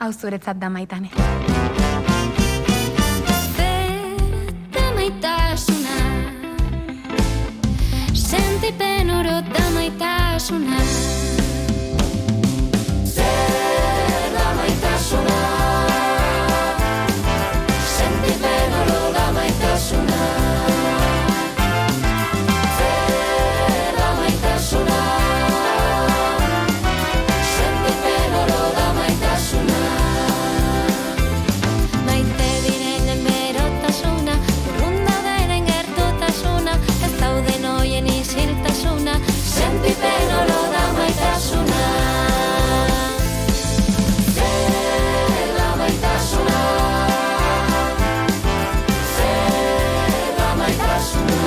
hau zuretzat da Maitane. Da maitasuna, sentipen oro da maitasuna. Zer da maitasuna, sentipen oro da maitasuna. Zer da maitasuna, sentipen oro da maitasuna. Maite diren berotasuna, urrunda beren gertutasuna, ez dauden hoien isiltasuna, sentipen oro da maitasuna. Zer da maitasuna, zer da maitasuna.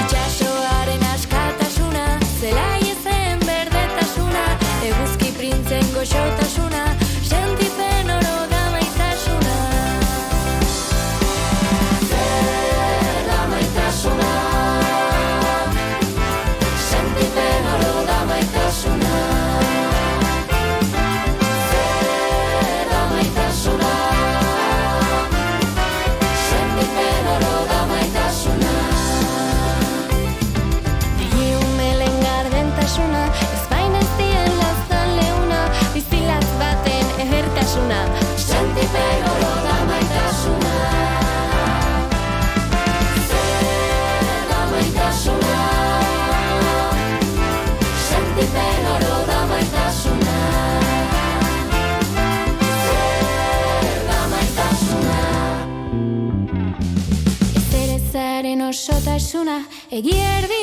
Itxasoaren askatasuna, zelai ezen berdetasuna, eguzki printzen goxotasuna, sentipen oro da maitasuna. Zer da maitasuna, sentipen oro da maitasuna. Zer da maitasuna, sentipen oro da maitasuna. Iumelen gardentasuna, ez baina ez dien laztan leuna, bizilatz baten edertasuna, sentipen oro da maitasuna. Zer da maitasuna, sentipen oro da maitasuna. Zer da maitasuna. Ezer ezaren osotasuna, egi erdi